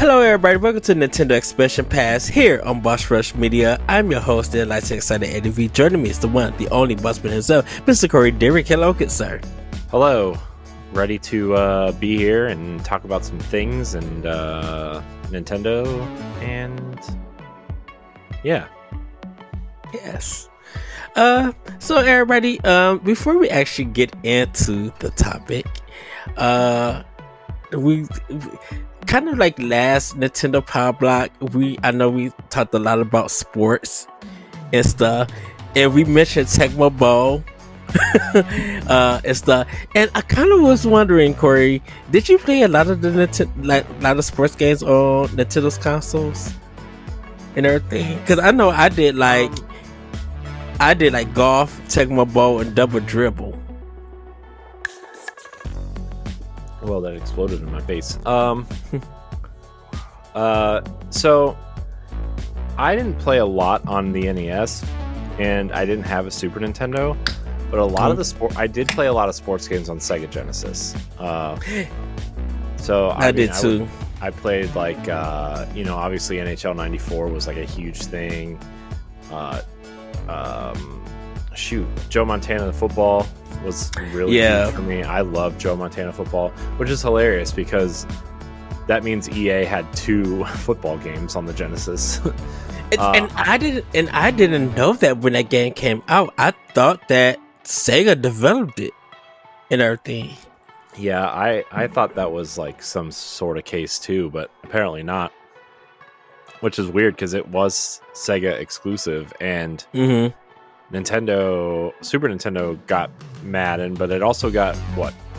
Hello, everybody. Welcome to Nintendo Expansion Pass here on Boss Rush Media. I'm your host, the Lights Excited Eddie V. Joining me is the one, the only Bossman himself, Mr. Corey Dirrig. Hello, good sir. Hello. Ready to be here and talk about some things and Nintendo and yeah. Yes. So everybody, before we actually get into the topic, we kind of like last Nintendo Power Block, I know we talked a lot about sports and stuff, and we mentioned Tecmo Bowl and stuff. And I kind of was wondering, Corey, did you play a lot of the lot of sports games on Nintendo's consoles and everything? Because I know I did like golf, Tecmo Bowl, and Double Dribble. Well, that exploded in my face. So I didn't play a lot on the NES, and I didn't have a Super Nintendo. But a lot of I did play a lot of sports games on Sega Genesis. So I did too. I played like obviously NHL '94 was like a huge thing. Joe Montana the football was really huge for me. I love Joe Montana football, which is hilarious because that means EA had 2 football games on the Genesis. And I didn't know that when that game came out. I thought that Sega developed it and everything. Yeah, I thought that was like some sort of case too, but apparently not. Which is weird because it was Sega exclusive, and Super Nintendo got Madden, but it also got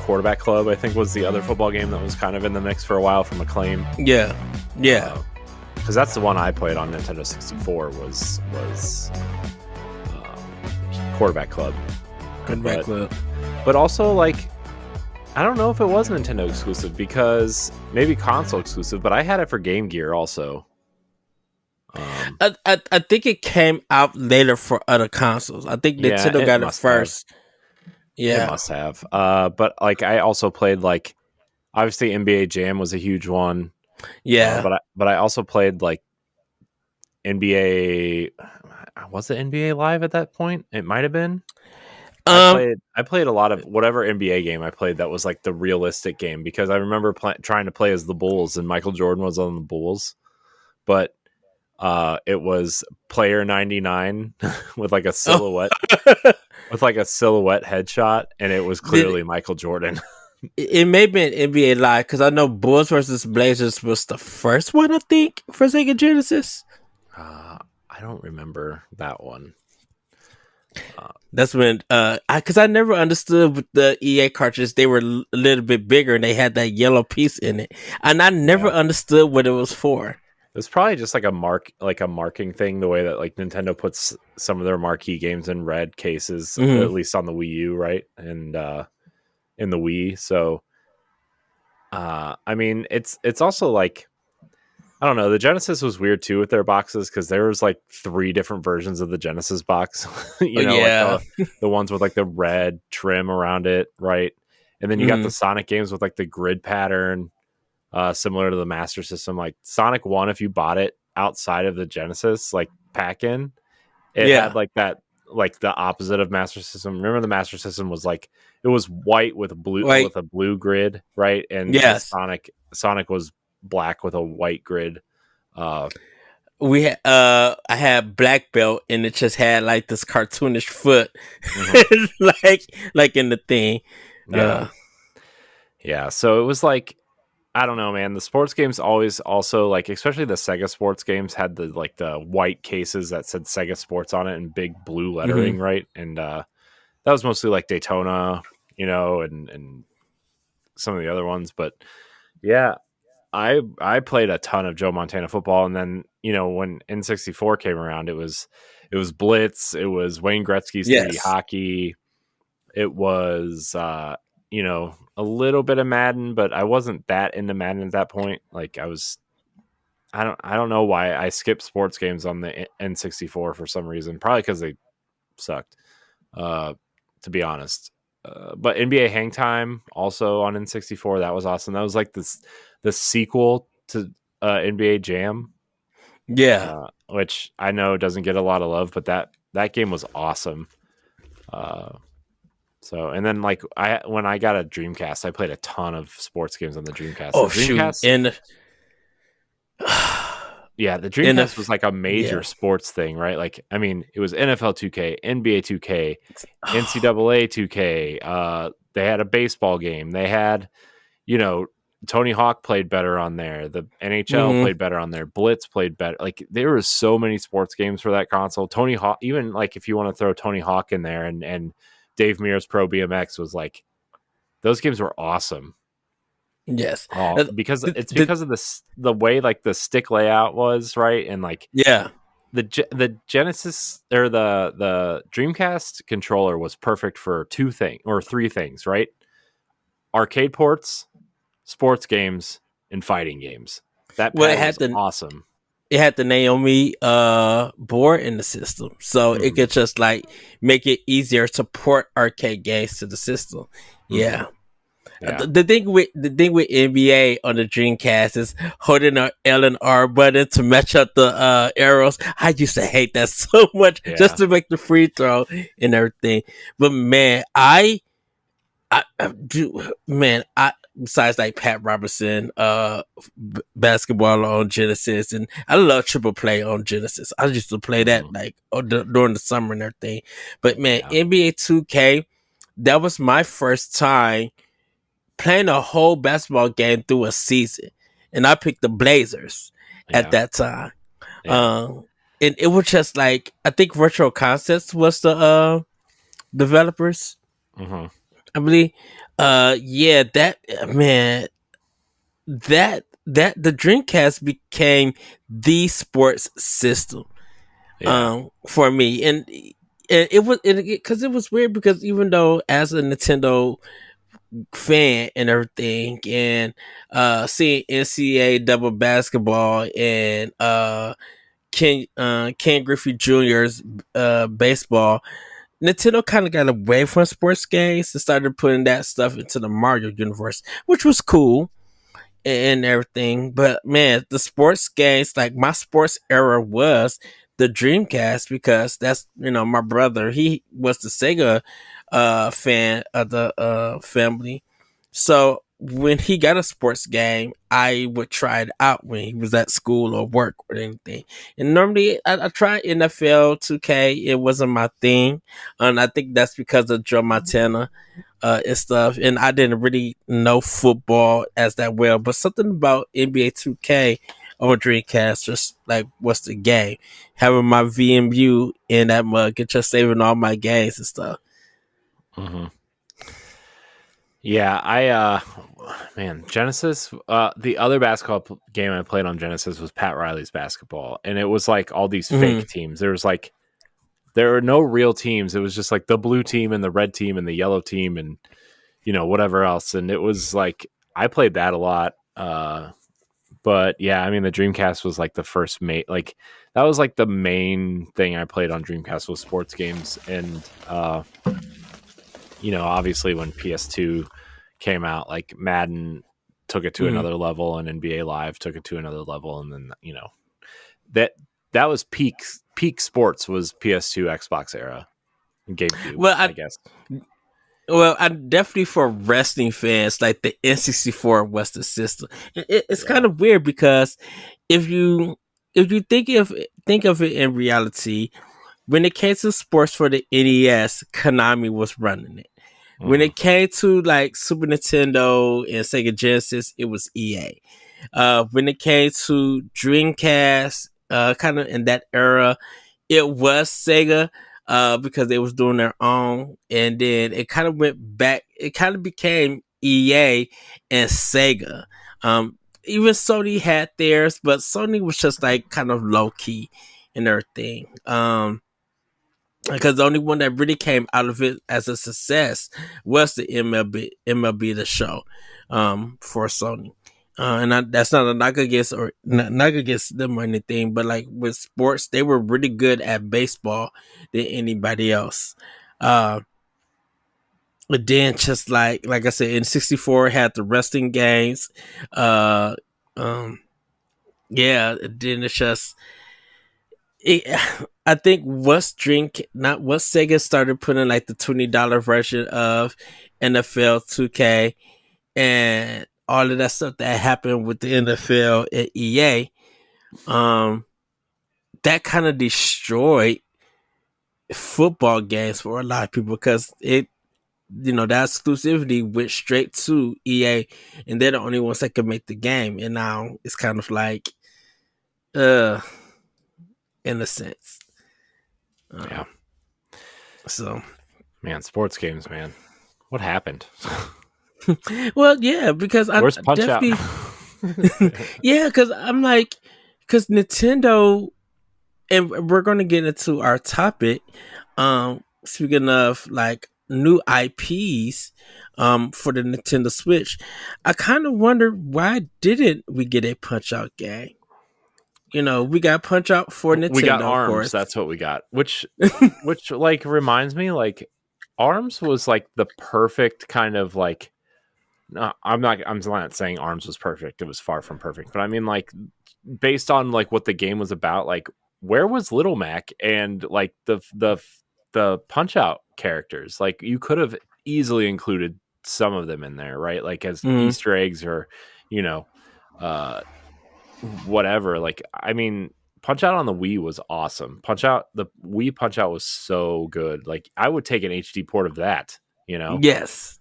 Quarterback Club, I think, was the other football game that was kind of in the mix for a while from Acclaim. Yeah. Because that's the one I played on Nintendo 64 was Quarterback Club. But also, like, I don't know if it was Nintendo exclusive, because maybe console exclusive, but I had it for Game Gear also. I think it came out later for other consoles. I think Nintendo got it first. Yeah, it must have. But like, I also played like, obviously NBA Jam was a huge one. Yeah, but I also played like NBA. Was it NBA Live at that point? It might have been. I played a lot of whatever NBA game I played that was like the realistic game, because I remember trying to play as the Bulls, and Michael Jordan was on the Bulls, but it was player 99 with like a silhouette with like a silhouette headshot, and it was clearly Michael Jordan. It may have been NBA Live, because I know Bulls versus Blazers was the first one, I think, for Sega Genesis. I don't remember that one. That's when because I never understood with the EA cartridges, they were a little bit bigger and they had that yellow piece in it, and I never understood what it was for. It's probably just like a marking thing, the way that like Nintendo puts some of their marquee games in red cases, at least on the Wii U, right? And in the Wii. So I mean, it's also like, I don't know, the Genesis was weird too with their boxes, because there was like 3 different versions of the Genesis box. Like the ones with like the red trim around it, right? And then you got the Sonic games with like the grid pattern. Similar to the Master System, like Sonic 1, if you bought it outside of the Genesis, like pack-in, it had like that, like the opposite of Master System. Remember, the Master System was like, it was white with a blue grid, right? And Sonic was black with a white grid. I had Black Belt, and it just had like this cartoonish foot, like in the thing. Yeah. So it was like, I don't know, man. The sports games always also, like, especially the Sega sports games, had the white cases that said Sega Sports on it in big blue lettering, right? And that was mostly like Daytona, and some of the other ones. But yeah, I played a ton of Joe Montana football, and then when N64 came around, it was Blitz, it was Wayne Gretzky's 3D hockey, it was a little bit of Madden, but I wasn't that into Madden at that point. Like, I don't know why I skipped sports games on the N64 for some reason. Probably because they sucked, to be honest. But NBA Hang Time also on N64, that was awesome. That was like the sequel to NBA Jam, Yeah. which I know doesn't get a lot of love, but that game was awesome. So, and then like when I got a Dreamcast, I played a ton of sports games on the Dreamcast. Oh The shoot. Dreamcast, And yeah, the in the Dreamcast was like a major yeah. sports thing, right? Like, I mean, it was NFL 2K, NBA 2K, NCAA 2K. They had a baseball game. They had, you know, Tony Hawk played better on there. The NHL Mm-hmm. played better on there. Blitz played better. Like there was so many sports games for that console. Tony Hawk, even like if you want to throw Tony Hawk in there, and Dave Mears Pro BMX was like those games were awesome. Yes. Oh, because The, it's the, because of the way like the stick layout was, right, and like yeah. the Genesis or the Dreamcast controller was perfect for three things, right? Arcade ports, sports games, and fighting games. That Well, pad was awesome. it had the Naomi board in the system, so it Mm-hmm. could just like make it easier to port arcade games to the system. Mm-hmm. Yeah. Yeah. The thing with NBA on the Dreamcast is holding an L and R button to match up the arrows. I used to hate that so much just Yeah. to make the free throw and everything. But man, I do, man. I besides like Pat Robertson, basketball on Genesis, and I love Triple Play on Genesis. I used to play that Mm-hmm. like during the summer and everything. But man, Yeah. NBA 2K, that was my first time playing a whole basketball game through a season, and I picked the Blazers at Yeah. that time. Yeah. Um, and it was just like I think Retro Concepts was the developers, Mm-hmm. I believe. Yeah, that man, that the Dreamcast became the sports system Yeah. for me, and it was because it was weird because even though as a Nintendo fan and everything, and seeing NCAA double basketball and Ken Griffey Jr.'s baseball, Nintendo kind of got away from sports games and started putting that stuff into the Mario universe, which was cool and everything. But man, the sports games, like my sports era was the Dreamcast because that's my brother. He was the Sega fan of the family. So when he got a sports game, I would try it out when he was at school or work or anything. And normally I tried NFL 2K. It wasn't my thing. And I think that's because of Joe Montana and stuff. And I didn't really know football as that well. But something about NBA 2K on Dreamcast just like what's the game? Having my VMU in that mug and just saving all my games and stuff. Mm-hmm. Yeah, man, Genesis, the other basketball game I played on Genesis was Pat Riley's basketball, and it was like all these fake teams. There were no real teams. It was just like the blue team and the red team and the yellow team and whatever else. And it was like I played that a lot. But yeah, I mean the Dreamcast was like the first like that was like the main thing I played on Dreamcast was sports games. And obviously when PS2 came out, like Madden took it to another level and NBA Live took it to another level. And then, that was peak sports was PS2 Xbox era and GameCube, Well, I guess. Well, I definitely for wrestling fans, like the N64 was the system. It's kind of weird because if you think of it in reality, when it came to sports for the NES, Konami was running it. When Mm-hmm. it came to like Super Nintendo and Sega Genesis, it was EA. When it came to Dreamcast, kind of in that era, it was Sega because they was doing their own, and then it kind of went back. It kind of became EA and Sega. Even Sony had theirs, but Sony was just like kind of low key and everything. Because the only one that really came out of it as a success was the MLB the Show, for Sony. That's not a knock against or knock against them or anything, but like with sports, they were really good at baseball than anybody else. But then just like I said, in '64 had the wrestling games, uh, um, Yeah, then it's just it, I think once Sega started putting like the $20 version of NFL 2K and all of that stuff that happened with the NFL at EA, um, that kind of destroyed football games for a lot of people because that exclusivity went straight to EA, and they're the only ones that could make the game. And now it's kind of like, uh, in a sense, Yeah. So, Man, sports games, man. What happened? well, yeah, because I Where's Punch Out? definitely, yeah, because I'm like, because Nintendo, and we're going to get into our topic. Speaking of like new IPs, for the Nintendo Switch, I kind of wondered why didn't we get a Punch Out game? We got Punch Out for We got Nintendo, of Arms. course. That's what we got. Which like reminds me, like Arms was like the perfect kind of like. No, I'm not saying Arms was perfect. It was far from perfect. But I mean, like, based on like what the game was about, like, where was Little Mac and like the Punch Out characters? Like, you could have easily included some of them in there, right? Like as Easter eggs or, whatever. Like, I mean, Punch Out on the Wii was awesome. The Wii Punch Out was so good. Like, I would take an HD port of that. Yes.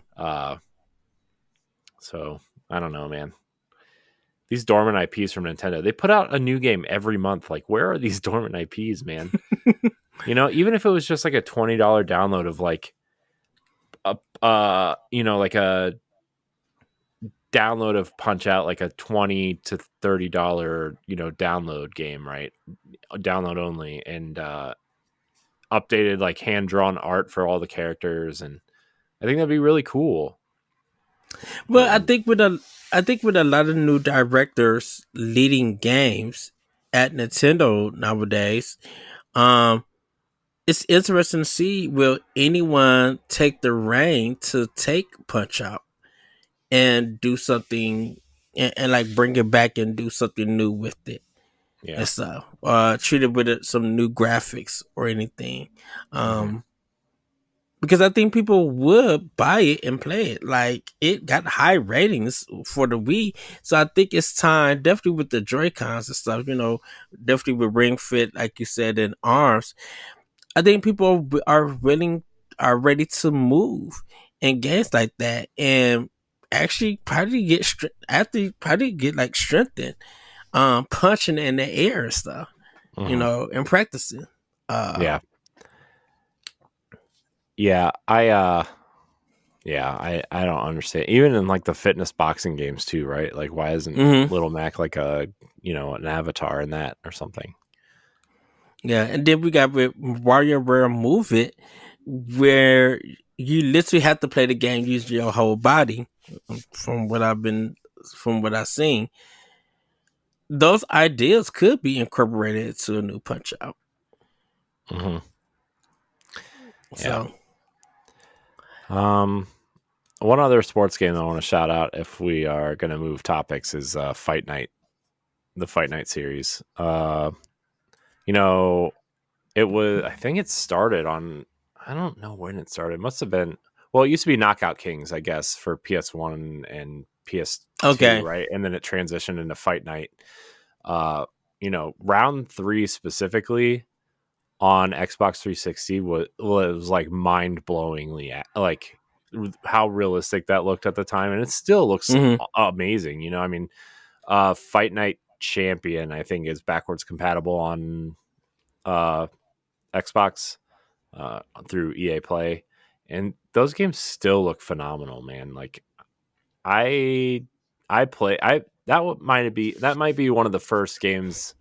So I don't know, man. These dormant IPs from Nintendo, they put out a new game every month. Like, where are these dormant IPs, man? Even if it was just like a $20 download of like like a download of Punch Out, like a $20 to $30, download game, right? Download only, and updated like hand drawn art for all the characters, and I think that'd be really cool. Well, I think with a lot of new directors leading games at Nintendo nowadays, it's interesting to see will anyone take the reign to take Punch Out and do something and like bring it back and do something new with it. Yeah. And stuff. Treat it with some new graphics or anything. Because I think people would buy it and play it. Like, it got high ratings for the Wii, so I think it's time. Definitely with the Joy Cons and stuff, definitely with Ring Fit, like you said, and Arms. I think people are ready to move in games like that, and actually probably get like strengthened, punching in the air and stuff, and practicing. Yeah. I don't understand. Even in like the fitness boxing games too, right? Like, why isn't Little Mac like an avatar in that or something? Yeah, and then we got with WarioWare Move It, where you literally have to play the game using your whole body. From what I've seen, those ideas could be incorporated into a new Punch Out. So, one other sports game I want to shout out, if we are going to move topics, is Fight Night, the Fight Night series. It was, I think it started on, I don't know when it started. It must have been, well, it used to be Knockout Kings, I guess, for PS1 and PS2, okay, right? And then it transitioned into Fight Night. Round 3 specifically on Xbox 360 was like mind-blowingly like how realistic that looked at the time, and it still looks amazing. I mean, Fight Night Champion, I think, is backwards compatible on Xbox through EA Play, and those games still look phenomenal, man. Like, that might be one of the first games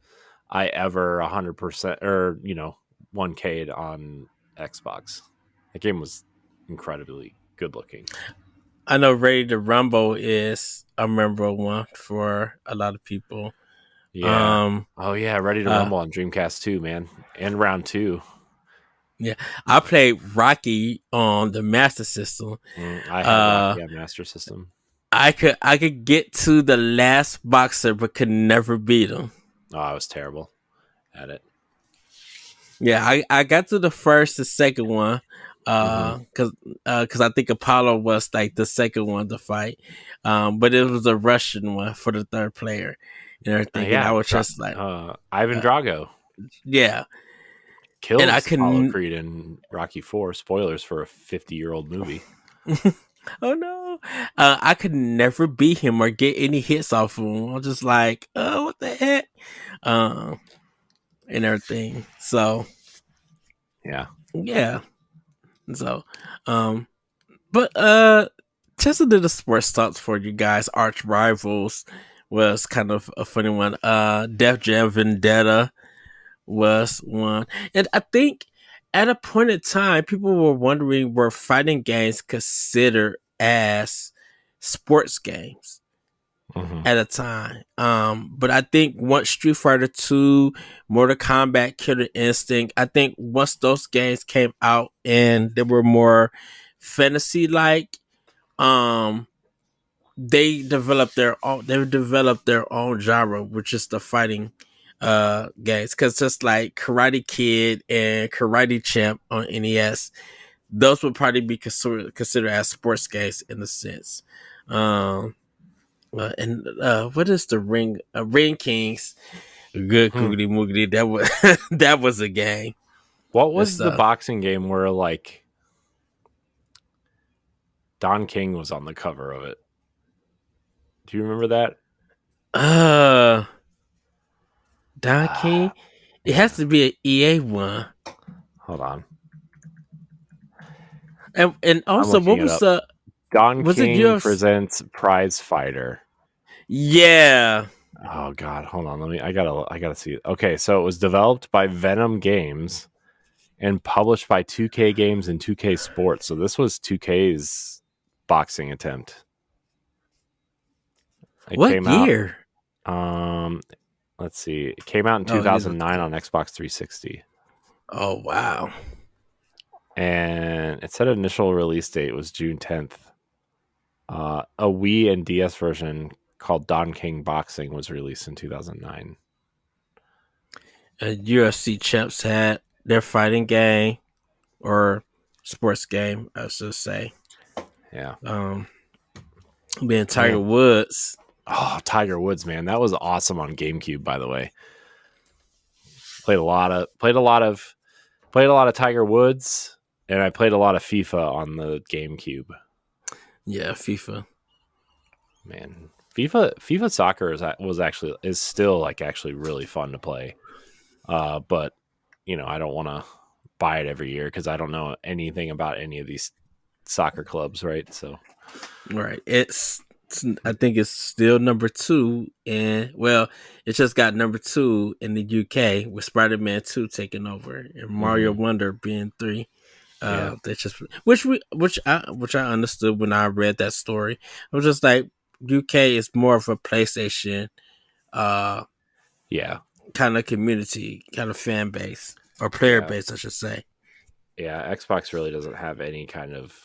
I ever 100% or 1K'd on Xbox. That game was incredibly good looking. I know Ready to Rumble is a memorable one for a lot of people. Yeah. Ready to Rumble on Dreamcast too, man. And Round 2. Yeah, I played Rocky on the Master System. I had Rocky on Master System. I could get to the last boxer, but could never beat him. Oh, I was terrible at it. Yeah, I got to the first, the second one, Mm-hmm. cause I think Apollo was like the second one to fight, but it was a Russian one for the third player and everything, and I Yeah, was just like, Ivan uh, Drago yeah, and I kills Apollo couldn't. Creed in Rocky Four. Spoilers for a 50-year-old movie. Oh no, I could never beat him or get any hits off of him. I'm just like, oh, what the heck, um, and everything. So Yeah. yeah, so um, but just a little sports thoughts for you guys. Arch rivals was kind of a funny one. Def Jam Vendetta was one, and I think at a point in time, people were wondering were fighting games considered as sports games Mm-hmm. at a time. But I think once Street Fighter 2, Mortal Kombat, Killer Instinct, I think once those games came out and they were more fantasy like, um, they developed their own genre, which is the fighting games. Cause just like Karate Kid and Karate Champ on NES, those would probably be considered as sports games in a sense. Um, and what is the Ring Kings? Good Hmm. googly moogly. That was that was a game. What And was the stuff. boxing game where like Don King was on the cover of it? Do you remember that? Uh, Don Ah, King. It has man, to be an EA one. hold on. And I'm also, looking what it was up. Don was it King yours? presents Prize Fighter. Yeah. Oh God, hold on. I gotta see it. Okay, so it was developed by Venom Games and published by 2K Games and 2K Sports. So this was 2K's boxing attempt. It What came out. year? Um, let's see. It came out in Oh, it is a 2009 on Xbox 360, Oh wow. and it said initial release date was June 10th. A Wii and DS version called Don King Boxing was released in 2009. UFC champs had their fighting game or sports game, I should say. Yeah, Um, being Tiger man. Woods. Oh, Tiger Woods, man, that was awesome on GameCube. By the way, played a lot of Tiger Woods, and I played a lot of FIFA on the GameCube. Yeah, FIFA. Man, FIFA soccer is still like actually really fun to play. But I don't want to buy it every year because I don't know anything about any of these soccer clubs, right? So Right. I think it's still number two, and well, it just got number two in the UK with Spider-Man 2 taking over and Mario mhm. Wonder being three. Yeah, That's just which I understood when I read that story. I was just like, UK is more of a PlayStation uh yeah, kind of community, kind of fan base or player yeah, base, I should say. yeah. Xbox really doesn't have any kind of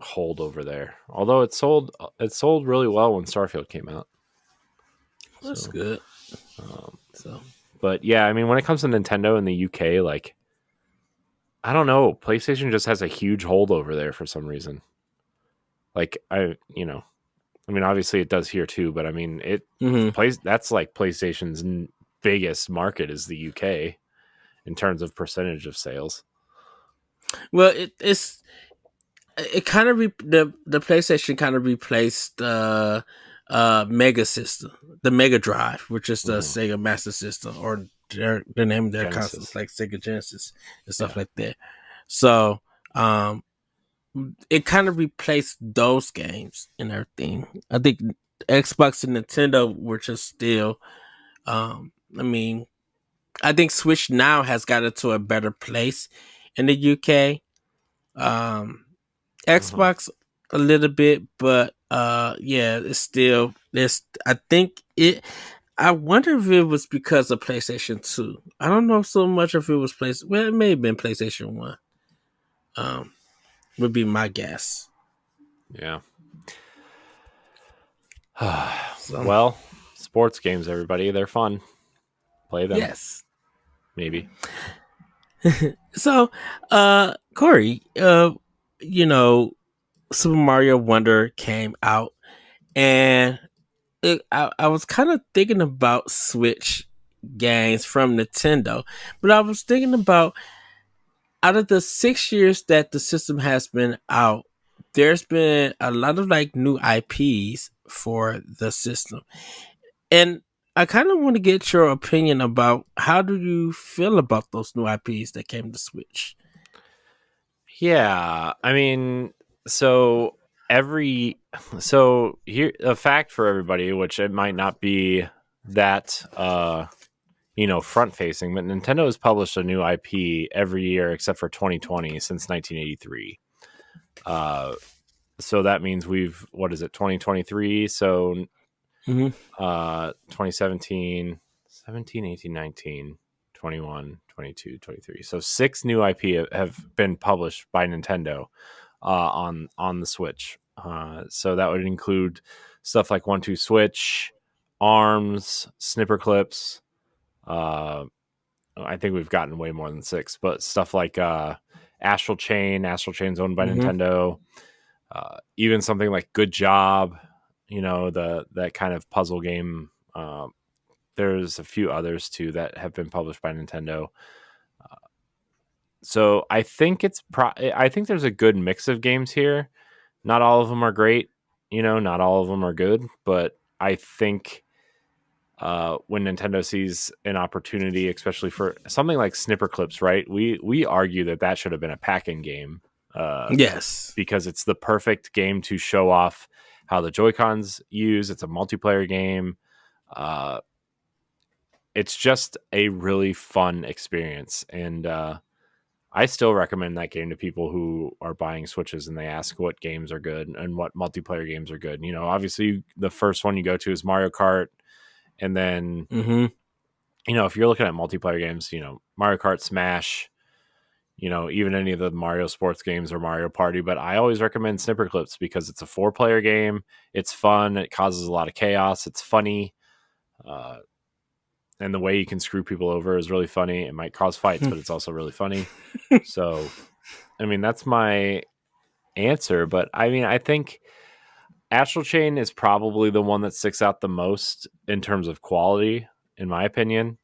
hold over there. Although it sold really well when Starfield came out. That's So, good. um, So but yeah, I mean, when it comes to Nintendo in the UK, like I don't know, PlayStation just has a huge hold over there for some reason. Like I mean, obviously it does here too, but I mean, hmm plays that's like PlayStation's biggest market is the UK in terms of percentage of sales. well, it kind of the PlayStation kind of replaced the Mega system, the Mega Drive, which is the Hmm. Sega Master System, or the name of their consoles Genesis, like Sega Genesis and stuff yeah, like that. So um, it kind of replaced those games and everything. I think Xbox and Nintendo were just still. I mean, I think Switch now has got it to a better place in the UK. Um, uh-huh. Xbox a little bit, but yeah, it's still this. I think it. I wonder if it was because of PlayStation 2. I don't know so much if it was Well, it may have been PlayStation 1. Um, would be my guess. Yeah. So Well, sports games, everybody, they're fun. play them. Yes. Maybe. So, Corey, Super Mario Wonder came out, and I was kind of thinking about Switch games from Nintendo, but I was thinking about out of the 6 years that the system has been out, there's been a lot of like new IPs for the system. And I kind of want to get your opinion about how do you feel about those new IPs that came to Switch? Yeah, I mean, so here a fact for everybody, which it might not be that front facing, but Nintendo has published a new IP every year except for 2020 since 1983. So that means what is it, 2023? So Mm-hmm. 2017, 17, 18, 19, 21, 22, 23. So 6 new IP have been published by Nintendo on the Switch. So that would include stuff like 1-2 Switch, Arms, Snipper Clips. I think we've gotten way more than 6, but stuff like Astral Chain. Astral Chain's owned by Mm-hmm. Nintendo. Even something like Good Job, that kind of puzzle game. There's a few others too that have been published by Nintendo. So I think I think there's a good mix of games here. Not all of them are great, not all of them are good, but I think when Nintendo sees an opportunity, especially for something like Snipper Clips, right? We argue that should have been a pack-in game. Yes, because it's the perfect game to show off how the Joy-Cons use. It's a multiplayer game. It's just a really fun experience, and I still recommend that game to people who are buying Switches and they ask what games are good and what multiplayer games are good. Obviously the first one you go to is Mario Kart, and then mm-hmm. if you're looking at multiplayer games, Mario Kart, Smash, even any of the Mario sports games or Mario Party. But I always recommend Snipper Clips because it's a 4-player game. It's fun. It causes a lot of chaos. It's funny. And the way you can screw people over is really funny. It might cause fights, but it's also really funny. So, I mean, that's my answer. But I mean, I think Astral Chain is probably the one that sticks out the most in terms of quality, in my opinion.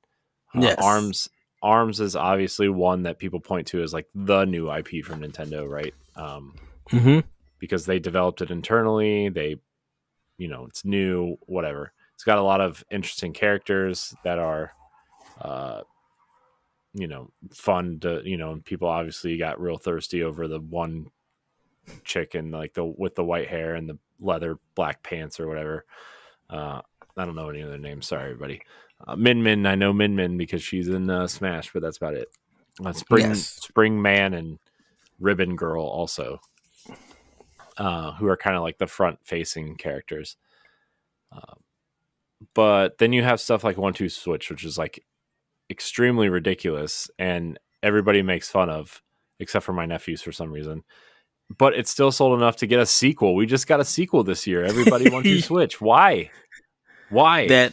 Yes. Arms is obviously one that people point to as like the new IP from Nintendo, right? Mm-hmm. Because they developed it internally. It's new, whatever. It's got a lot of interesting characters that are, fun to, and people obviously got real thirsty over the one chick and like with the white hair and the leather black pants or whatever. I don't know any other names. Sorry, everybody. Min Min, I know Min Min because she's in Smash, but that's about it. Spring Man and Ribbon Girl also, who are kind of like the front-facing characters. But then you have stuff like 1-2 Switch, which is like extremely ridiculous and everybody makes fun of, except for my nephews for some reason. But it's still sold enough to get a sequel. We just got a sequel this year. Everybody 1-2 Switch. Why? That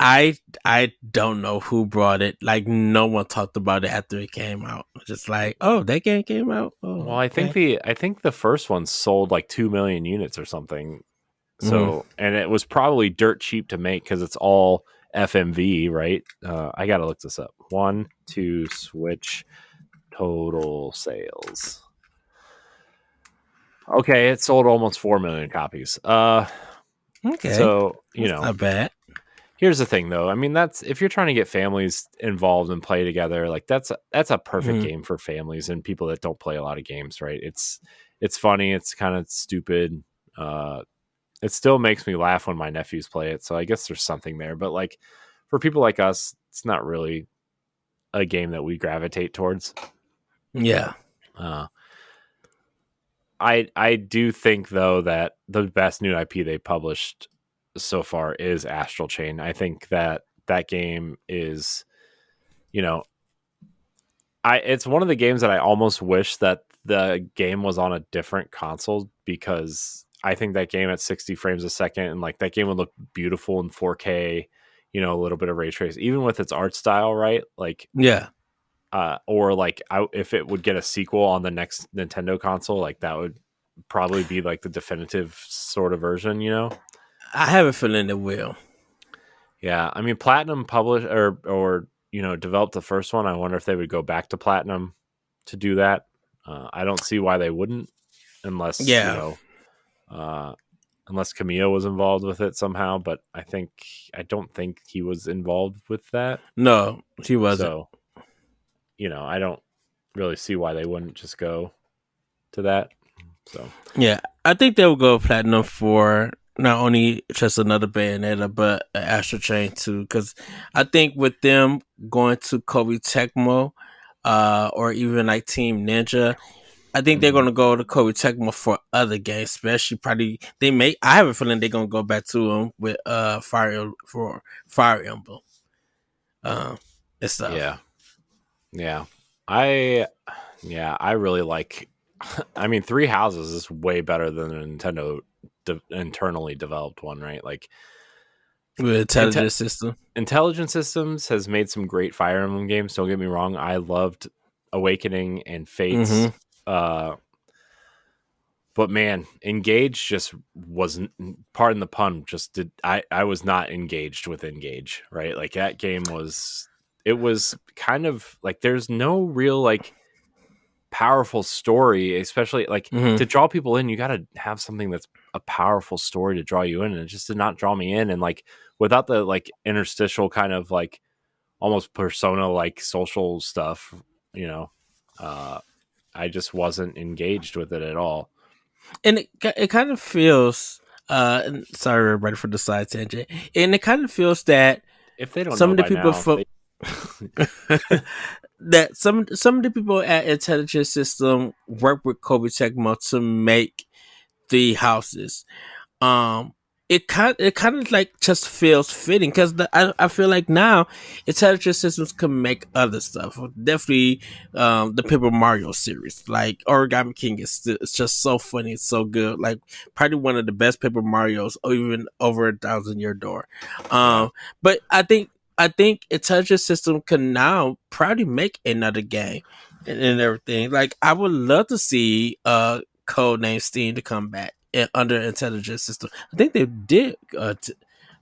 I don't know who brought it. Like no one talked about it after it came out. Just like, oh, that game came out. Oh, well, I think the first one sold like 2 million units or something. So, and it was probably dirt cheap to make because it's all FMV, right? I gotta look this up. 1-2 Switch total sales. Okay, it sold almost 4 million copies. Okay, so that's not bad. Here's the thing, though. I mean, that's if you're trying to get families involved and play together, like that's a perfect game for families and people that don't play a lot of games, right? It's funny. It's kind of stupid. It still makes me laugh when my nephews play it. So I guess there's something there. But like for people like us, it's not really a game that we gravitate towards. Yeah. I do think though that the best new IP they published so far is Astral Chain. I think that game is, it's one of the games that I almost wish that the game was on a different console because I think that game at 60 frames a second and like that game would look beautiful in 4K. you know, a little bit of ray trace, even with its art style, right? Like, Yeah, or like if it would get a sequel on the next Nintendo console, like that would probably be like the definitive sort of version, you know? I have a feeling it will. Yeah, I mean, Platinum published or you know developed the first one. I wonder if they would go back to Platinum to do that. I don't see why they wouldn't, unless you Yeah, know, uh, unless Camille was involved with it somehow. But I don't think he was involved with that. no, he wasn't. So you know, I don't really see why they wouldn't just go to that. So Yeah, I think they'll go platinum for not only just another Bayonetta, but an Astro Chain too. Because I think with them going to Kobe Tecmo, or even like Team Ninja, I think they're mhm. gonna go to Kobe Tecmo for other games, especially probably they may. I have a feeling they're gonna go back to them with Fire Emblem, um, and stuff. Yeah, yeah, I I really like. I mean, Three Houses is way better than a Nintendo internally developed one, right? Like With Inte- intelligence system. Intelligent Systems has made some great Fire Emblem games. Don't get me wrong; I loved Awakening and Fates. Mm-hmm. Uh, but man, Engage just wasn't. Pardon the pun. Just did I was not engaged with Engage. Right, like that game was. It was kind of like there's no real like powerful story, especially like Mm-hmm. to draw people in. You got to have something that's a powerful story to draw you in, and it just did not draw me in. And like without the like interstitial kind of like almost persona like social stuff, you know, uh, I just wasn't engaged with it at all. And it kind of feels and sorry everybody for the side tangent, and it kind of feels that If they don't some know of the by people now, from that some of the people at Intelligence System work with Kobe Tecmo to make the houses. um it kind of like just feels fitting because I feel like now intelligent systems can make other stuff. Definitely the Paper Mario series, like Origami King it's just so funny, it's so good, like probably one of the best Paper Marios, or even over a thousand year door. yeah, But I think intelligent system can now probably make another game, and everything. Like I would love to see code name Steam to come back under intelligence system. I think they did. I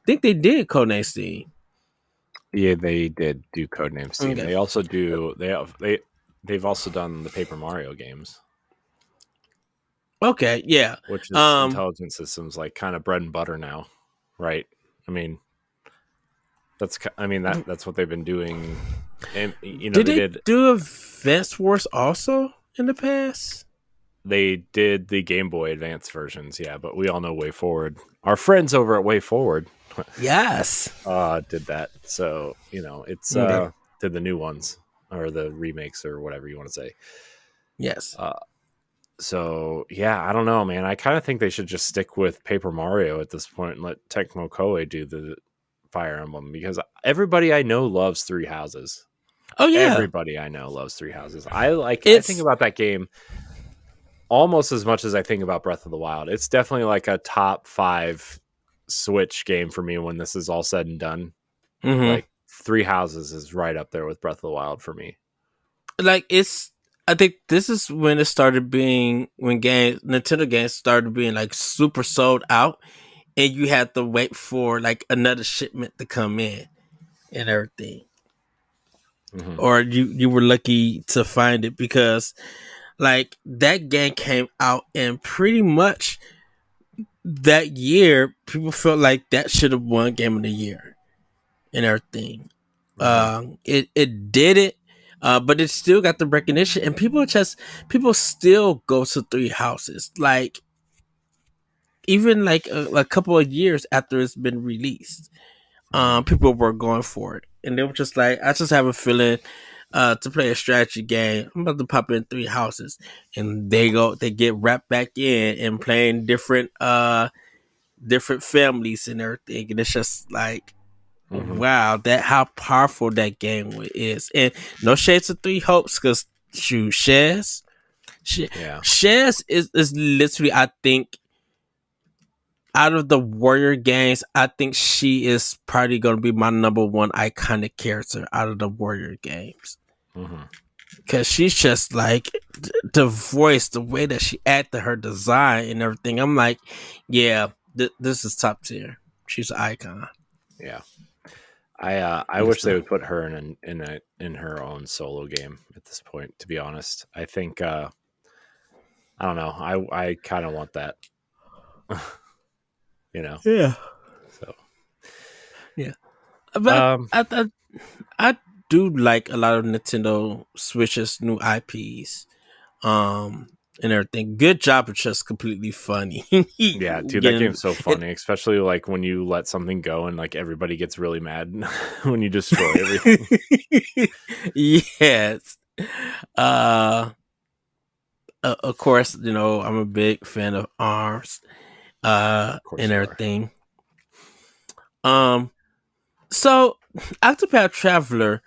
think they did codename Steam. yeah, they did do Codename Steam. Okay. They also do they've also done the Paper Mario games, Okay. Yeah. which is Um. intelligent systems like kind of bread and butter now, right? I mean, I mean that's what they've been doing, and you know Did they do Advance Wars also in the past? they did the Game Boy Advance versions, yeah. But we all know Way Forward. Our friends over at Way Forward Yes. did that, so you know it's Okay. did the new ones or the remakes or whatever you want to say. Yes. Uh, so yeah, I don't know, man. I kind of think they should just stick with Paper Mario at this point and let Tecmo Koei do the Fire Emblem because everybody I know loves Three Houses. Oh yeah. Everybody I know loves Three Houses. I think It's about that game almost as much as I think about Breath of the Wild. It's definitely like a top 5 Switch game for me when this is all said and done. mm-hmm. Like Three Houses is right up there with Breath of the Wild for me. Like it's. I think this is when it started being when Nintendo games started being like super sold out, and you had to wait for like another shipment to come in and everything. Mm-hmm. Or you were lucky to find it because like that game came out and pretty much that year people felt like that should have won game of the year and everything. Mm-hmm. It did it, but it still got the recognition, and people still go to Three Houses like even like a couple of years after it's been released. Mm-hmm. People were going for it, and they were just like, I just have a feeling to play a strategy game. I'm about to pop in Three Houses, and they get wrapped back in and playing different families and everything, and it's just like, Mm-hmm. wow, that how powerful that game is. And no shades of Three Hopes, because shoot, Yeah. Shares is literally, I think, out of the Warrior games, I think she is probably going to be my number one iconic character out of the Warrior games. Mm-hmm. Because she's just like the voice, the way that she acted, her design and everything. I'm like, yeah, this is top tier. She's an icon. Yeah. I wish they would put her in her own solo game at this point. To be honest, I think I don't know. I kind of want that. Yeah. So Yeah, but I do like a lot of Nintendo Switch's new IPs, and everything. Good job, it's just completely funny. yeah, dude, that Getting game's so it, funny, especially like when you let something go and like everybody gets really mad when you destroy everything. yes. Uh, of course, I'm a big fan of Arms, Of course and you are. everything. Um, so Octopath Traveler,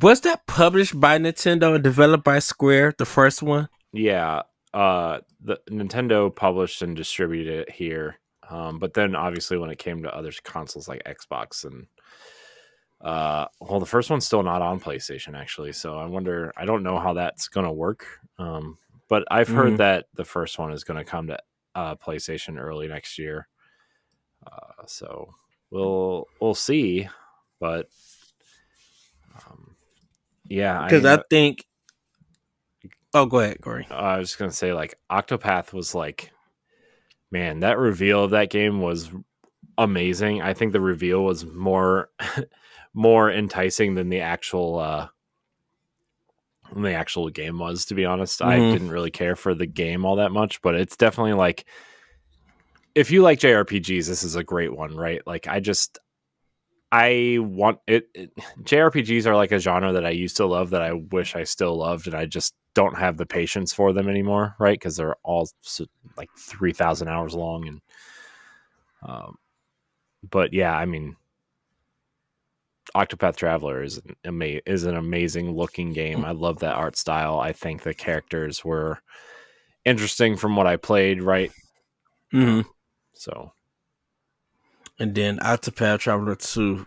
was that published by Nintendo and developed by Square, the first one? Yeah, the Nintendo published and distributed it here, but then obviously when it came to other consoles like Xbox and well, the first one's still not on PlayStation actually, so I don't know how that's gonna work. But I've heard Mm. that the first one is gonna come to PlayStation early next year. So we'll see, but yeah, I Because mean, I think. Oh, go ahead, Corey. I was just gonna say like Octopath was like, man, that reveal of that game was amazing. I think the reveal was more more enticing than the actual game was, to be honest. I Mm-hmm. didn't really care for the game all that much, but it's definitely like, if you like JRPGs, this is a great one, right? Like I want JRPGs are like a genre that I used to love that I wish I still loved, and I just don't have the patience for them anymore, right? Because they're all like 3,000 hours long, and but yeah, I mean, Octopath Traveler is an amazing looking game. I love that art style. I think the characters were interesting from what I played, right? Mm-hmm. So And then Octopath Traveler 2.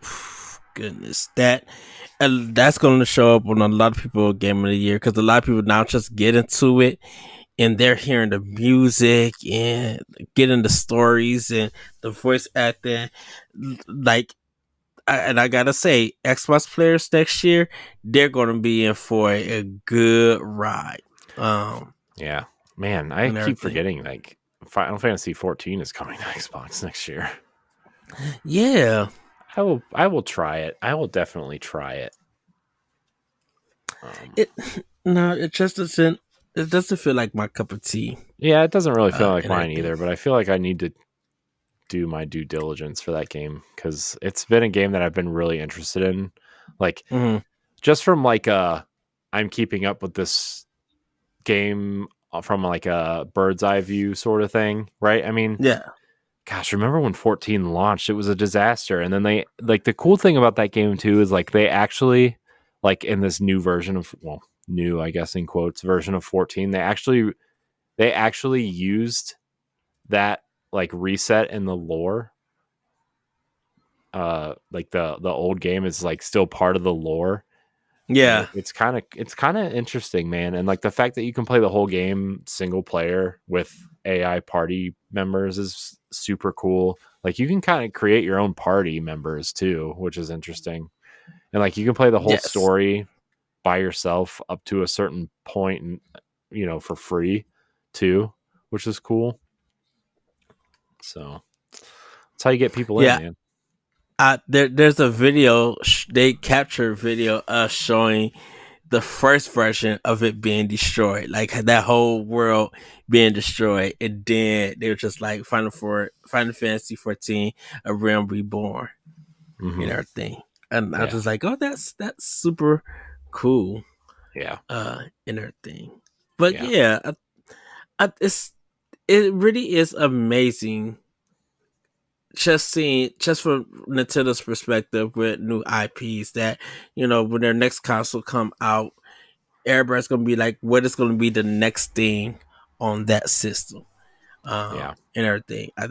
Goodness, that's going to show up on a lot of people game of the year, because a lot of people now just get into it and they're hearing the music and getting the stories and the voice acting. Like, and I gotta say, Xbox players next year, they're going to be in for a good ride. yeah, man, I And keep everything. forgetting like Final Fantasy 14 is coming to Xbox next year. Yeah. I will try it. I will definitely try it. It no, it just doesn't. It doesn't feel like my cup of tea. Yeah, it doesn't really feel like And mine everything. either, but I feel like I need to do my due diligence for that game because it's been a game that I've been really interested in. Like Mm-hmm. just from like I'm keeping up with this game from like a bird's eye view sort of thing, right? I mean, Yeah. gosh, remember when 14 launched? It was a disaster. And then they like the cool thing about that game too is like they actually like in this new version of new, I guess in quotes, version of 14, they actually used that like reset in the lore. Like the old game is like still part of the lore. And Yeah. it's kind of interesting, man. And like the fact that you can play the whole game single player with AI party members is super cool. Like you can kind of create your own party members too, which is interesting. And like you can play the whole Yes. story by yourself up to a certain point and for free too, which is cool. So that's how you get people in, Yeah. man. There's a video. They captured video us showing the first version of it being destroyed, like that whole world being destroyed, and then they were just like Final Fantasy 14, a realm reborn, and Hmm. everything. And I was Yeah. just like, oh, that's super cool, Yeah. and everything. But Yeah. yeah, it really is amazing just seeing, just from Nintendo's perspective with new IPs, that when their next console come out, everybody's gonna be like, what is gonna be the next thing on that system? Yeah. and everything. I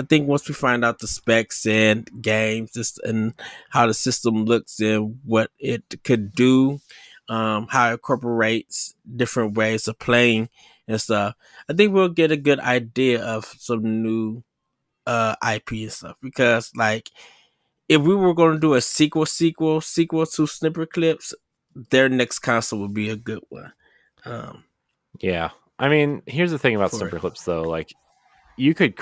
think once we find out the specs and games and how the system looks and what it could do, how it incorporates different ways of playing and stuff, I think we'll get a good idea of some new IP and stuff. Because like if we were going to do a sequel to Snipper Clips, their next console would be a good one. Yeah. I mean, here's the thing about For it. Snipper Clips though, like you could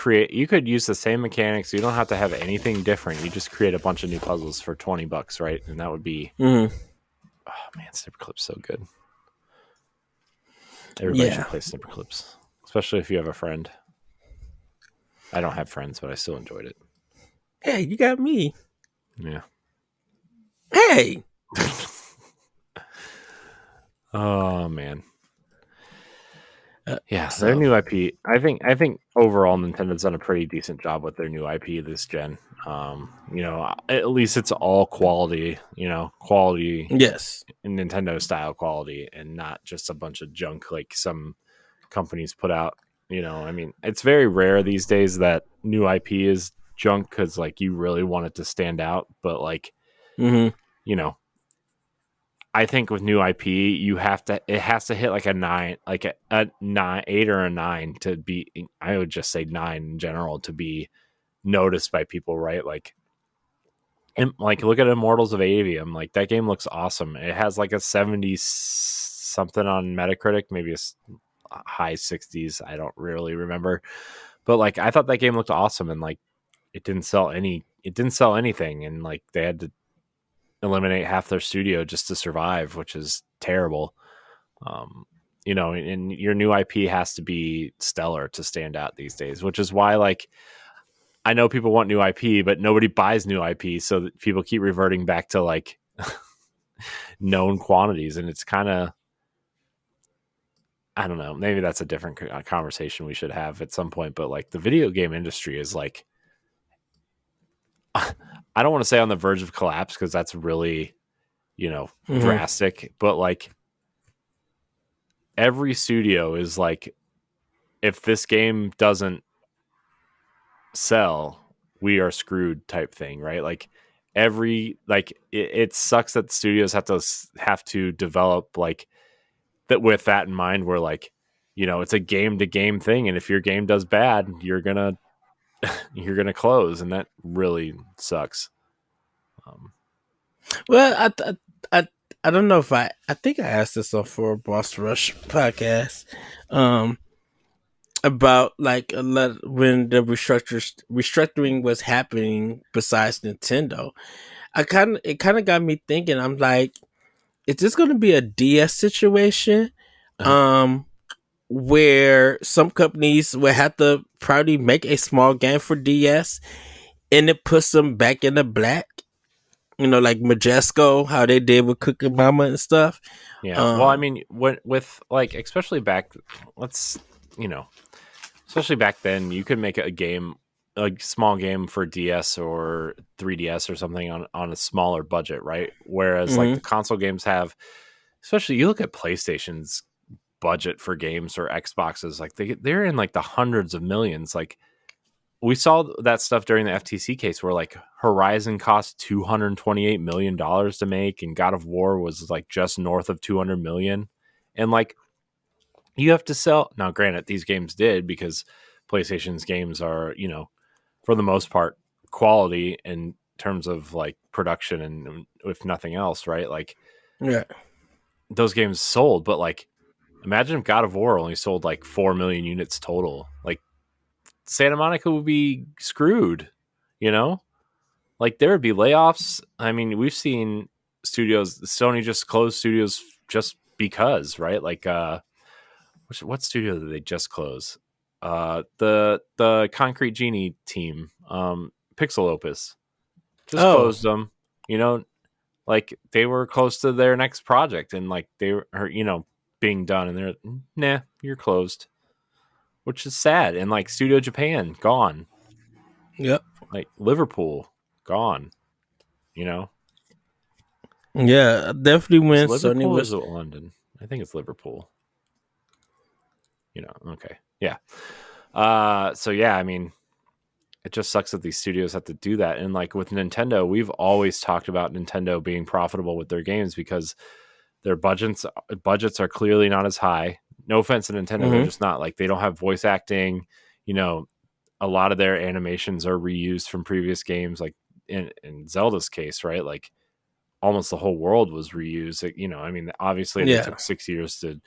use the same mechanics. You don't have to have anything different. You just create a bunch of new puzzles for $20, right? And that would be, Mm-hmm. oh man, Snipper Clips so good. Everybody Yeah. should play Snipper Clips, especially if you have a friend. I don't have friends, but I still enjoyed it. Hey, you got me. Yeah. Hey. Oh man. Yeah, So their new IP. I think overall Nintendo's done a pretty decent job with their new IP this gen. At least it's all quality. Quality yes. Nintendo style quality, and not just a bunch of junk like some companies put out. I mean, it's very rare these days that new IP is junk because like you really want it to stand out. But like, Mm-hmm. I think with new IP, it has to hit like a 9, like a 9, 8 or a 9 to be. I would just say 9 in general to be noticed by people, right? Like, and like look at Immortals of Avium. Like that game looks awesome. It has like a 70 something on Metacritic, maybe a high 60s. I don't really remember, but like I thought that game looked awesome, and like it didn't sell anything, and like they had to eliminate half their studio just to survive, which is terrible. And your new IP has to be stellar to stand out these days, which is why like I know people want new IP, but nobody buys new IP, so that people keep reverting back to like known quantities, and it's kind of, I don't know, maybe that's a different conversation we should have at some point, but like the video game industry is like, I don't want to say on the verge of collapse because that's really, Mm-hmm. drastic, but like every studio is like, if this game doesn't sell, we are screwed type thing, right? Like it sucks that studios have to develop like that with that in mind, where like, it's a game to game thing, and if your game does bad, you're gonna close, and that really sucks. um, Well, I I don't know if I think I asked this on for a Boss Rush podcast. Um, about like a lot when the restructuring was happening besides Nintendo. It kind of got me thinking. I'm like, is this going to be a DS situation? Um, where some companies will have to probably make a small game for DS and it puts them back in the black. Like Majesco, how they did with Cookie Mama and stuff. yeah, well, I Um, mean, with like especially back, let's you know especially back then, you could make a game, a small game for DS or 3DS or something on a smaller budget, right? Whereas like mhm. the console games have, especially you look at PlayStation's budget for games or Xboxes, like they're in like the hundreds of millions. Like we saw that stuff during the FTC case where like Horizon cost $228 million to make, and God of War was like just north of 200 million. And like you have to sell, now granted these games did, because PlayStation's games are, for the most part, quality in terms of like production and if nothing else, right? Like Yeah. those games sold, but like imagine if God of War only sold like 4 million units total. Like Santa Monica would be screwed, you know? Like there would be layoffs. I mean, we've seen Sony just closed studios just because, right? Like what studio did they just close? The Concrete Genie team, Pixel Opus, just Oh, closed them. You know, like they were close to their next project, and like they were, being done, and they're nah, you're closed, which is sad. And like Studio Japan gone, yep. like Liverpool gone. You know, Yeah, definitely is when it Sony Liverpool or is was. it London? I think it's Liverpool. Okay, yeah. So yeah, I mean, it just sucks that these studios have to do that. And like with Nintendo, we've always talked about Nintendo being profitable with their games because their budgets are clearly not as high. No offense to Nintendo, they're Mm-hmm. just not. Like they don't have voice acting. You know, a lot of their animations are reused from previous games. Like in Zelda's case, right? Like almost the whole world was reused. You know, I mean, obviously they Yeah. took 6 years to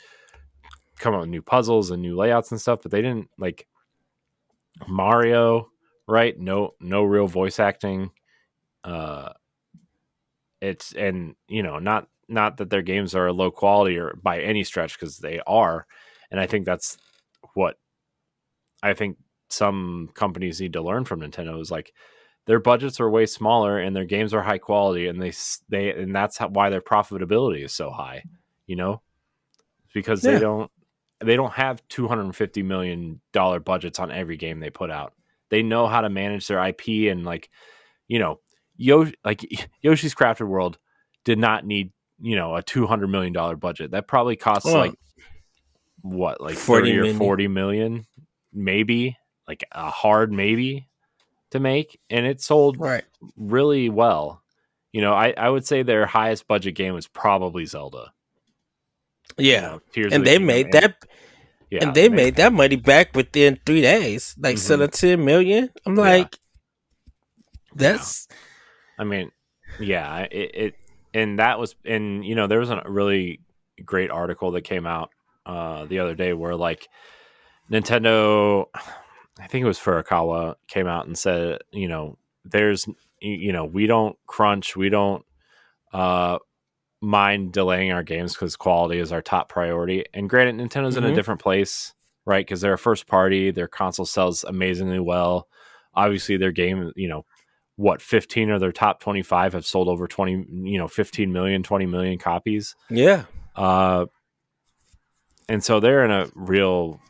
come up with new puzzles and new layouts and stuff, but they didn't like Mario, right? No real voice acting. Uh, it's and you know not that their games are low quality or by any stretch because they are, and I think that's what I think some companies need to learn from Nintendo is like their budgets are way smaller and their games are high quality and they and that's why their profitability is so high, you know, because Yeah. they don't have $250 million budgets on every game they put out. They know how to manage their IP and like, you know, Yoshi's Crafted World did not need, you know, a $200 million budget. That probably costs Oh, like what, like 40 30 or million. 40 million, maybe like a hard maybe to make. And it sold Right. really well. You know, I would say their highest budget game was probably Zelda, you Yeah. know, Tears of And the they Kingdom. made that Yeah, and they made that money back within 3 days. Like hmm selling 10 million. I'm yeah, like, yeah. that's I mean, yeah, and that was, and you know, there was a really great article that came out the other day where like Nintendo, I think it was Furukawa, came out and said, you know, there's, you know, we don't crunch, we don't uh, mind delaying our games because quality is our top priority. And granted, Nintendo's in a mhm. different place, right? Because they're a first party, their console sells amazingly well. Obviously, their game, you know, what 15 of their top 25 have sold over 20, you know, 15 million, 20 million copies. Yeah. Uh, and so they're in a real,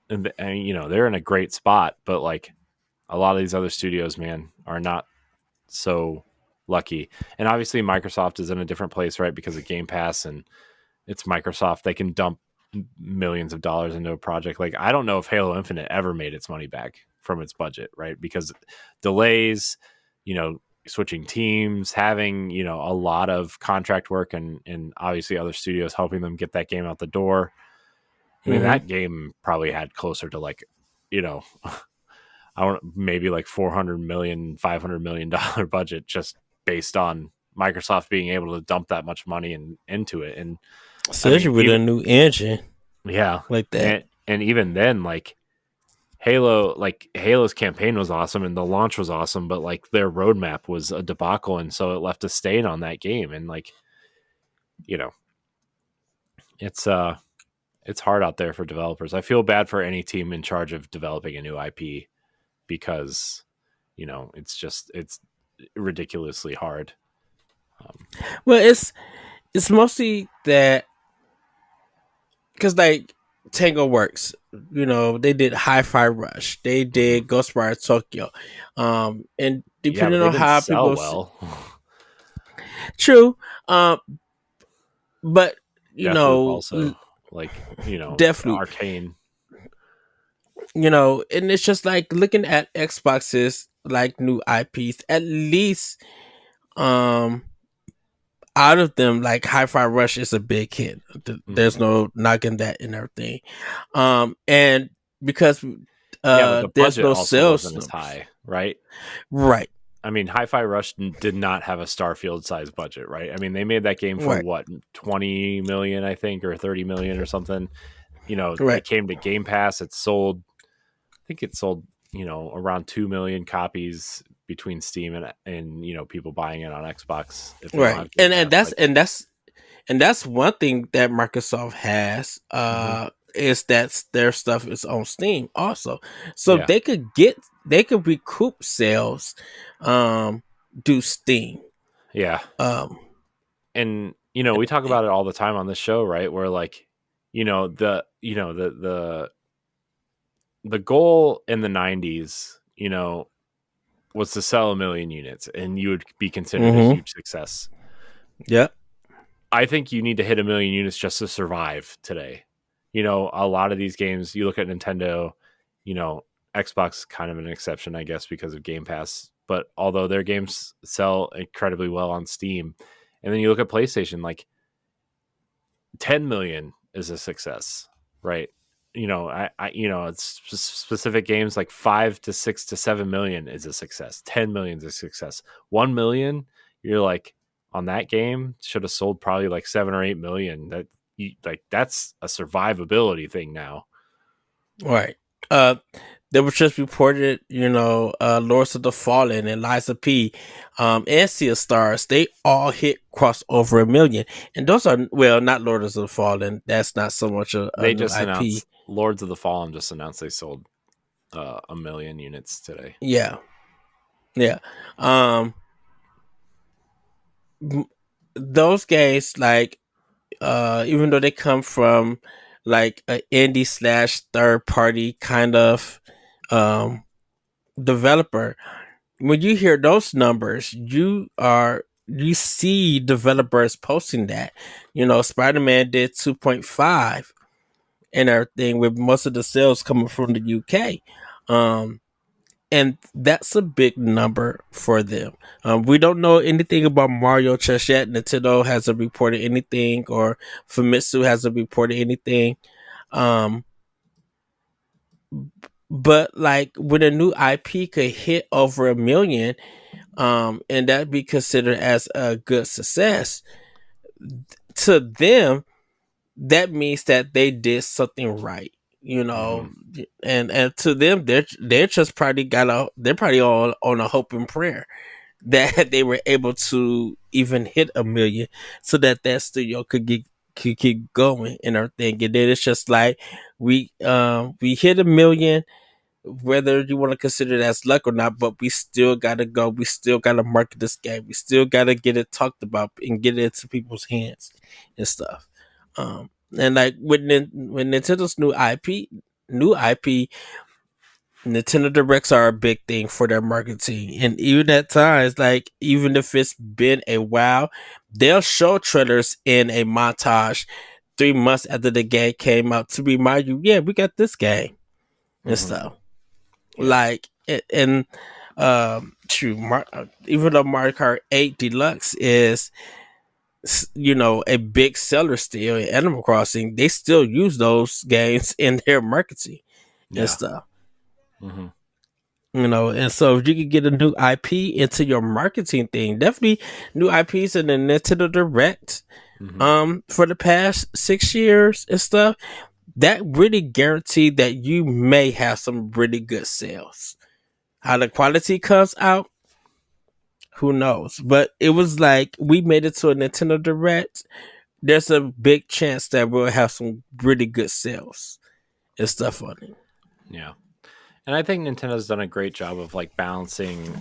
and you know, they're in a great spot. But like a lot of these other studios, man, are not so lucky. And obviously, Microsoft is in a different place, right? Because of Game Pass and it's Microsoft. They can dump millions of dollars into a project. Like I don't know if Halo Infinite ever made its money back from its budget, right? Because delays, you know, switching teams, having, you know, a lot of contract work and obviously other studios helping them get that game out the door. I mean, Mhm. that game probably had closer to like, you know, I don't maybe like 400 million, $500 million budget just based on Microsoft being able to dump that much money into it. And I Especially mean, with a even new engine yeah, like that. and even then, like Halo's campaign was awesome and the launch was awesome, but like their roadmap was a debacle, and so it left a stain on that game. And like, you know, it's it's hard out there for developers. I feel bad for any team in charge of developing a new IP because you know it's ridiculously hard. Um, Well, it's mostly that because like Tango Works, you know, they did Hi-Fi Rush, they mhm. did Ghostwire Tokyo, and Yeah, but depending they on didn't how sell people well. true, um, but you Deathloop know, also, like you know, Deathloop, Arcane. you know, and it's just like looking at Xbox's like new IPs, at least um out of them, like Hi-Fi Rush is a big hit. There's Mhm. no knocking that and everything. And because Yeah, but the there's budget no also sales wasn't as numbers. high, right? Right, I mean, Hi-Fi Rush did not have a Starfield size budget, right? I mean, they made that game for right, what 20 million, I think, or 30 million or something. You know, right, it came to Game Pass. It sold, I think it sold, you know, around 2 million copies between Steam and you know people buying it on Xbox if they don't right. have Game Pass. Like, And that's one thing that Microsoft has mhm. is that their stuff is on Steam also. So Yeah, they could recoup sales do Steam. yeah. Um And you know, we talk about it all the time on this show, right? Where like, you know the goal in the 90s, you know, was to sell 1 million units and you would be considered a mhm. huge success. Yep. I think you need to hit 1 million units just to survive today. You know, a lot of these games, you look at Nintendo you know, Xbox is kind of an exception, I guess, because of Game Pass. But although their games sell incredibly well on Steam, and then you look at PlayStation, like 10 million is a success, right? It's specific games like 5 to 6 to 7 million is a success. 10 million is a success. 1 million, you're like, on that game should have sold probably like 7 or 8 million. That's a survivability thing now. Right. Uh, there was just reported, Lords of the Fallen and Liza P, and Sea of Stars. They all hit cross over 1 million, and those are not Lords of the Fallen. That's not so much a They new just IP. announced Lords of the Fallen just announced they sold 1 million units today. Yeah, yeah. Um, those games, like, even though they come from like an indie slash third party kind of um developer, when you hear those numbers, you see developers posting that. Spider-Man did 2.5 and everything, with most of the sales coming from the UK. And that's a big number for them. We don't know anything about Mario just yet. Nintendo hasn't reported anything, or Famitsu hasn't reported anything. Um, but like, when a new IP could hit over 1 million, and that be considered as a good success to them, that means that they did something right, Mm-hmm. and to them, they're just probably they're probably all on a hope and prayer that they were able to even hit 1 million, so that studio could keep going and everything. And then it's just like, we hit 1 million, whether you want to consider it as luck or not, but we still gotta go. We still gotta market this game. We still gotta get it talked about and get it into people's hands and stuff. And like, when Nintendo's new IP, Nintendo Directs are a big thing for their marketing, and even at times, like, even if it's been a while, they'll show trailers in a montage 3 months after the game came out to remind you, yeah, we got this game and Mm-hmm. stuff. Yeah. Like, and true, even though Mario Kart 8 Deluxe is, a big seller still in Animal Crossing, they still use those games in their marketing and Yeah. stuff. Mm-hmm. And so if you could get a new IP into your marketing thing, definitely new IPs in the Nintendo Direct, Mm-hmm. for the past 6 years and stuff, that really guaranteed that you may have some really good sales. How the quality comes out, who knows? But it was like, we made it to a Nintendo Direct. There's a big chance that we'll have some really good sales and stuff on it. Yeah. And I think Nintendo's done a great job of like balancing,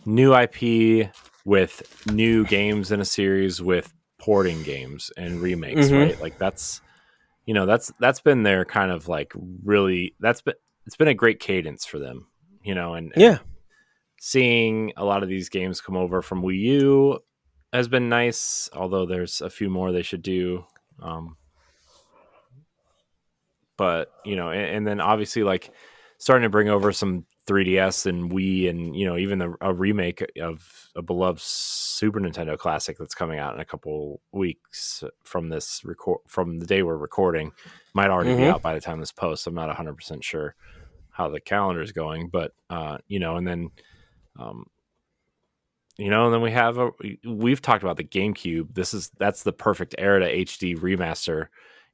new IP with new games in a series with porting games and remakes, Mm-hmm. right? Like that's been their kind of like really it's been a great cadence for them, and Yeah. seeing a lot of these games come over from Wii U has been nice, although there's a few more they should do. Um, but and then obviously like starting to bring over some 3DS and Wii, and even a remake of a beloved Super Nintendo classic that's coming out in a couple weeks from from the day we're recording. Might already be Mm-hmm. out by the time this posts. I'm not 100% sure how the calendar is going, but and then um, and then we've talked about the GameCube. That's the perfect era to HD remaster.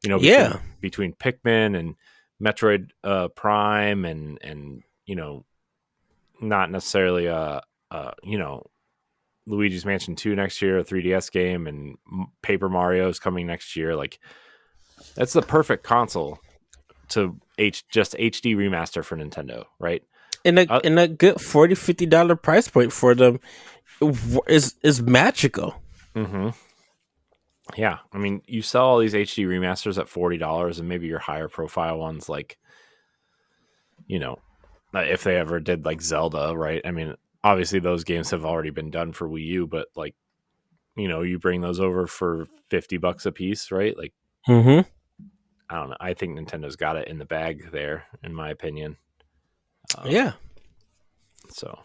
Yeah. Between Pikmin and Metroid Prime, and not necessarily Luigi's Mansion 2 next year, a 3DS game, and Paper Mario's coming next year. Like, that's the perfect console to just HD remaster for Nintendo, right? And a good $40-$50 price point for them is magical. Mm-hmm. Yeah, I mean, you sell all these HD remasters at $40, and maybe your higher profile ones, like, if they ever did like Zelda, right? I mean, obviously those games have already been done for Wii U, but like, you bring those over for $50 a piece, right? Like, Mm-hmm. I don't know. I think Nintendo's got it in the bag there, in my opinion. Yeah. So.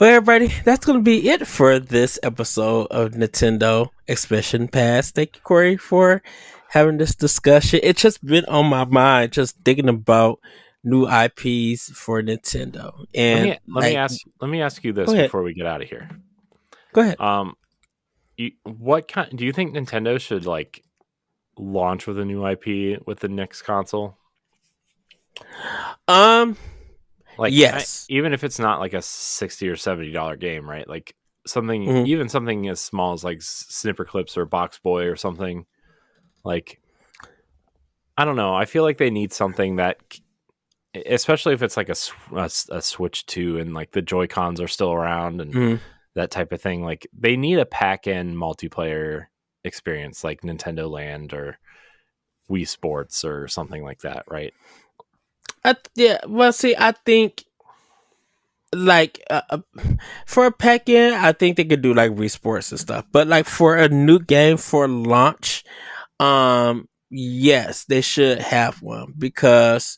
Well, everybody, that's going to be it for this episode of Nintendo Expansion Pass. Thank you, Corey, for having this discussion. It's just been on my mind, just thinking about new IPs for Nintendo. And let me ask you this before we get out of here. Go ahead. Do you think Nintendo should like launch with a new IP with the next console? Like, yes, even if it's not like a $60 or $70 game, right? Like something, even something as small as like Snipper Clips or Box Boy or something. Like, I don't know. I feel like they need something that, especially if it's like a Switch 2 and like the Joy-Cons are still around and that type of thing. Like, they need a pack-in multiplayer experience like Nintendo Land or Wii Sports or something like that, right? I think like for a pack-in, I think they could do like Wii Sports and stuff. But like for a new game for launch, yes, they should have one because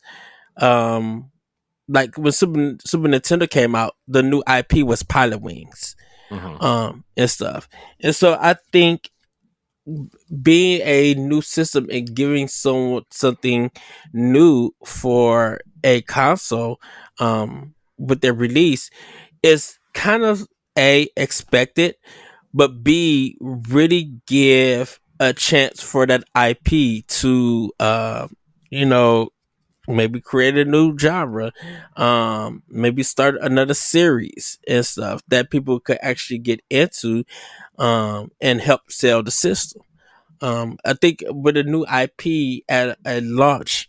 like when Super Nintendo came out, the new IP was Pilot Wings, and stuff. And so I think being a new system and giving something new for a console, with their release is kind of expected, but B really give a chance for that IP to maybe create a new genre, maybe start another series and stuff that people could actually get into, and help sell the system. I think with a new IP at launch,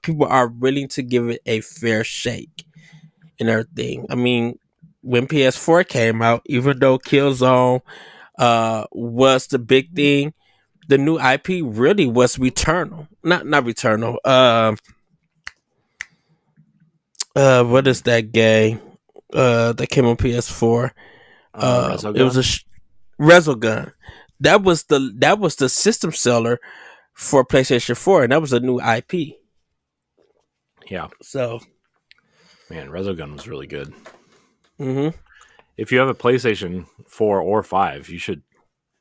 people are willing to give it a fair shake and everything. I mean, when PS4 came out, even though Killzone was the big thing, the new IP really was Returnal. Not Returnal. What is that game? That came on PS4. It was a Resogun. That was the system seller for PlayStation 4, and that was a new IP. Yeah. So, man, Resogun was really good. If you have a PlayStation 4 or 5, you should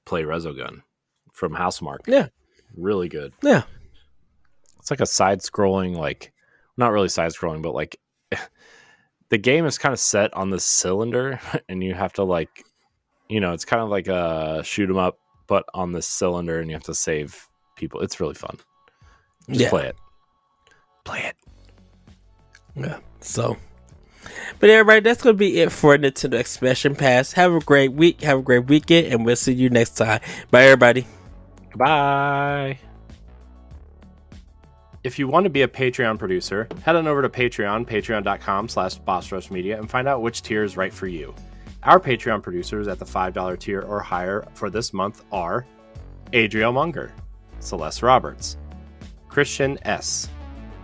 play Resogun from Housemarque. Yeah. Really good. Yeah. It's like a side-scrolling, like, not really side-scrolling, but like the game is kind of set on this cylinder, and you have to like, it's kind of like a shoot 'em up, but on this cylinder, and you have to save people. It's really fun. Just play it. Play it. Yeah. So, but everybody, that's going to be it for Nintendo Expansion Pass. Have a great week. Have a great weekend, and we'll see you next time. Bye, everybody. Goodbye. If you want to be a Patreon producer, head on over to patreon.com/BossRushMedia, and find out which tier is right for you. Our Patreon producers at the $5 tier or higher for this month are Adriel Munger, Celeste Roberts, Christian S.,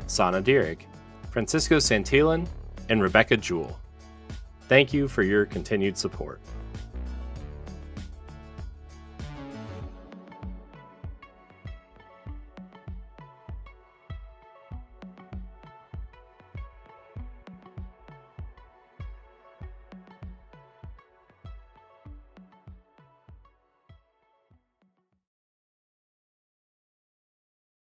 Sana Dirrig, Francisco Santillan, and Rebecca Jewell. Thank you for your continued support.